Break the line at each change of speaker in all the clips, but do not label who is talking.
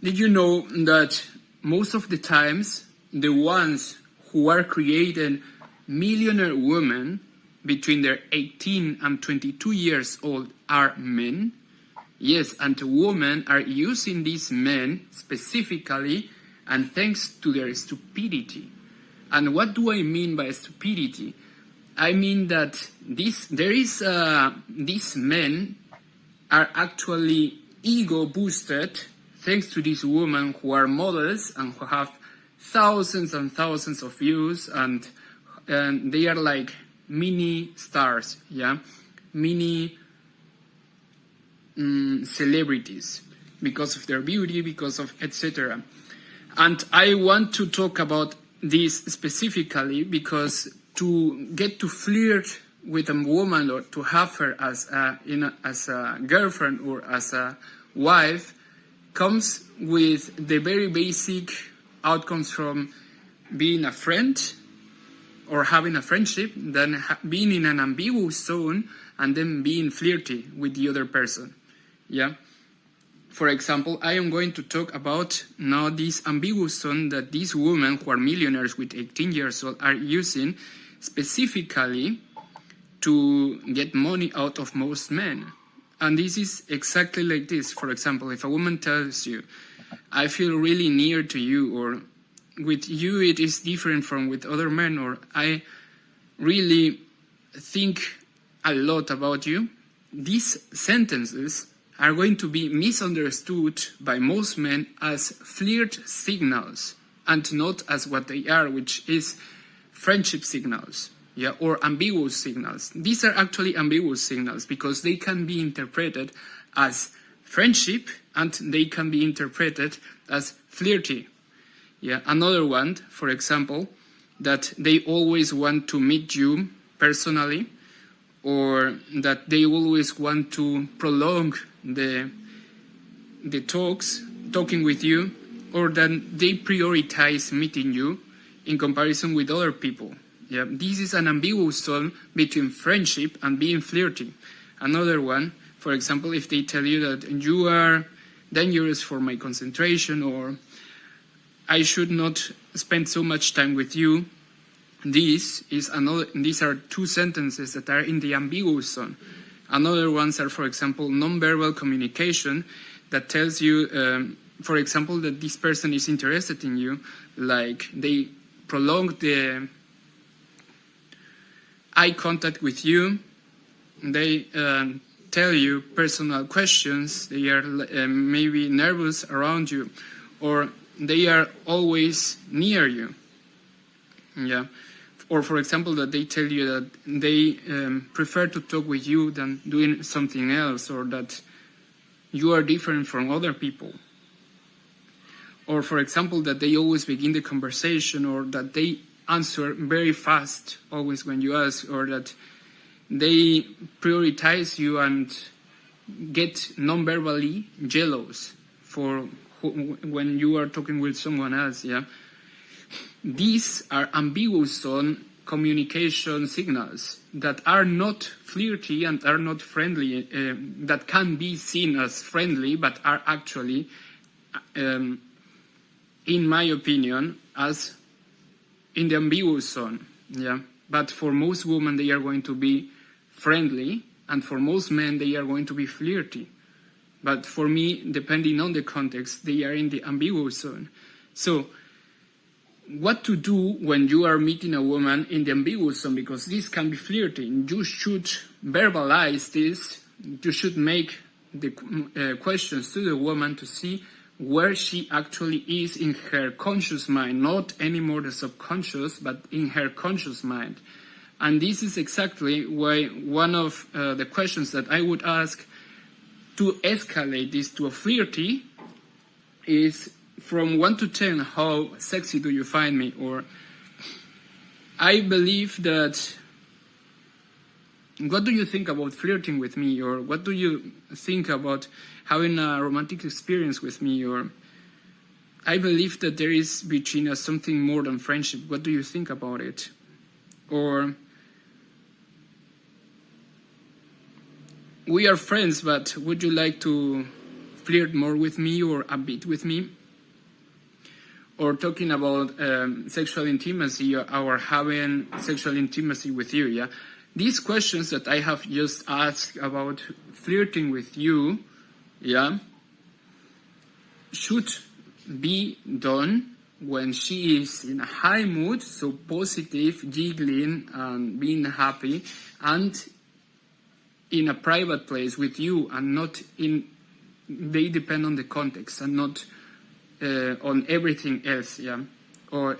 Did you know that most of the times the ones who are created millionaire women between their 18 and 22 years old are men? Yes, and women are using these men specifically and thanks to their stupidity. And what do I mean by stupidity? I mean that these men are actually ego boosted thanks to these women who are models and who have thousands and thousands of views, and they are like mini stars, mini celebrities because of their beauty, because of etc. And I want to talk about this specifically because to get to flirt with a woman or to have her as a girlfriend or as a wife comes with the very basic outcomes from being a friend or having a friendship, then being in an ambiguous zone, and then being flirty with the other person. For example, I am going to talk about now this ambiguous zone that these women who are millionaires with 18 years old are using specifically to get money out of most men. And this is exactly like this. For example, if a woman tells you, I feel really near to you, or with you it is different from with other men, or I really think a lot about you, these sentences are going to be misunderstood by most men as flirt signals and not as what they are, which is friendship signals, or ambiguous signals. These are actually ambiguous signals because they can be interpreted as friendship and they can be interpreted as flirty. Another one, for example, that they always want to meet you personally, or that they always want to prolong the talking with you, or that they prioritize meeting you in comparison with other people. This is an ambiguous zone between friendship and being flirty. Another one, for example, if they tell you that you are dangerous for my concentration, or I should not spend so much time with you, these are two sentences that are in the ambiguous zone. Another ones are, for example, nonverbal communication that tells you, for example, that this person is interested in you, like they prolong the eye contact with you, they tell you personal questions, they are maybe nervous around you, or they are always near you. Or, for example, that they tell you that they prefer to talk with you than doing something else, or that you are different from other people. Or, for example, that they always begin the conversation, or that they answer very fast always when you ask, or that they prioritize you and get non-verbally jealous for when you are talking with someone else. These are ambiguous zone communication signals that are not flirty and are not friendly, that can be seen as friendly, but are actually, in my opinion, as in the ambiguous zone. But for most women, they are going to be friendly, and for most men, they are going to be flirty. But for me, depending on the context, they are in the ambiguous zone. So, what to do when you are meeting a woman in the ambiguous zone, because this can be flirting. You should verbalize this. You should make the questions to the woman to see where she actually is in her conscious mind, not anymore the subconscious, but in her conscious mind. And this is exactly why one of the questions that I would ask to escalate this to a flirty is, from 1 to 10, how sexy do you find me? Or I believe that, what do you think about flirting with me? Or what do you think about having a romantic experience with me? Or I believe that there is between us something more than friendship. What do you think about it? Or we are friends, but would you like to flirt more with me or a bit with me, or talking about sexual intimacy or having sexual intimacy with you, yeah? These questions that I have just asked about flirting with you, yeah, should be done when she is in a high mood, so positive, giggling, and being happy, and in a private place with you, and not in, they depend on the context and not on everything else, yeah? Or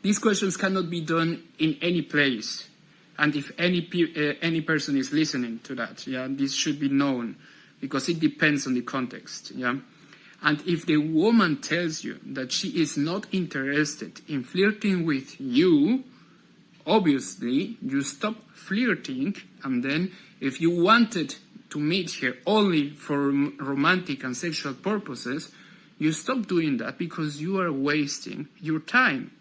these questions cannot be done in any place. And if any person is listening to that, yeah, this should be known, because it depends on the context, yeah? And if the woman tells you that she is not interested in flirting with you, obviously you stop flirting, and then if you wanted to meet her only for romantic and sexual purposes, you stop doing that because you are wasting your time.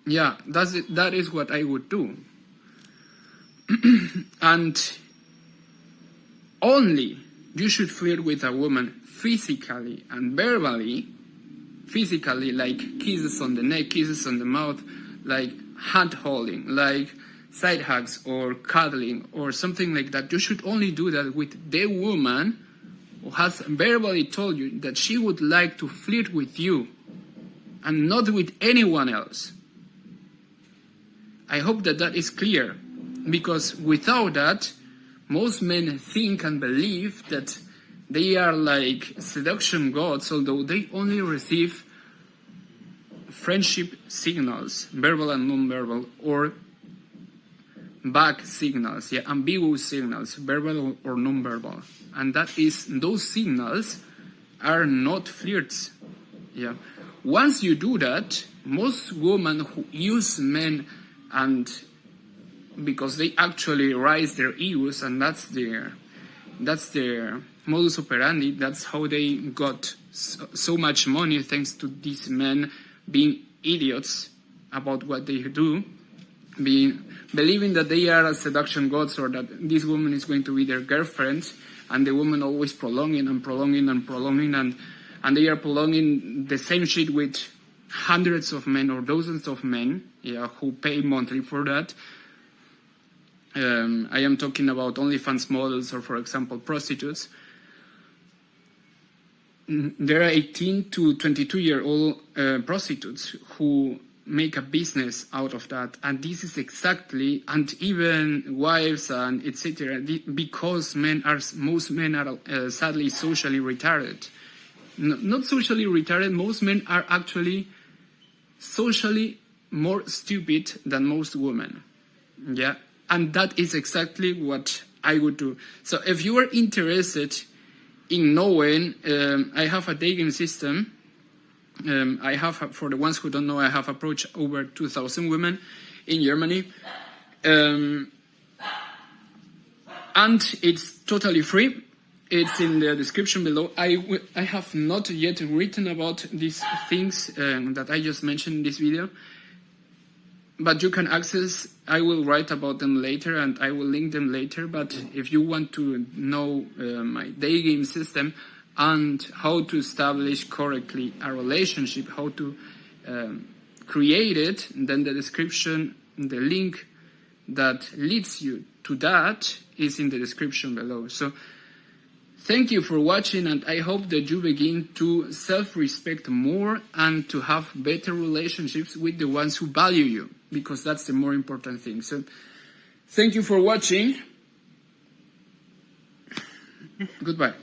Yeah, that is what I would do. And only you should flirt with a woman physically and verbally. Physically, like kisses on the neck, kisses on the mouth, like hand holding, like side hugs or cuddling or something like that. You should only do that with the woman who has verbally told you that she would like to flirt with you, and not with anyone else. I hope that is clear, because without that, most men think and believe that they are like seduction gods, although they only receive friendship signals, verbal and non-verbal, or back signals, yeah, ambiguous signals, verbal or non-verbal. And those signals are not flirts, yeah. Once you do that, most women who use men, and because they actually raise their egos, and that's their modus operandi, that's how they got so much money, thanks to these men being idiots about what they do, believing that they are seduction gods, or that this woman is going to be their girlfriend, and the woman always prolonging and prolonging and prolonging, and they are prolonging the same shit with hundreds of men or dozens of men, yeah, who pay monthly for that. I am talking about OnlyFans models, or for example prostitutes. There are 18 to 22-year-old prostitutes who make a business out of that, and this is exactly, and even wives and etc., because most men are sadly socially retarded. Not socially retarded, most men are actually socially more stupid than most women, yeah, and that is exactly what I would do. So if you are interested in knowing, I have a Daygame system. I have, for the ones who don't know, I have approached over 2,000 women in Germany, and it's totally free. It's in the description below. I have not yet written about these things that I just mentioned in this video, but you can access. I will write about them later, and I will link them later. But if you want to know my Daygame system and how to establish correctly a relationship, how to create it, then the description, the link that leads you to that is in the description below. So thank you for watching, and I hope that you begin to self-respect more and to have better relationships with the ones who value you, because that's the more important thing. So thank you for watching. Goodbye.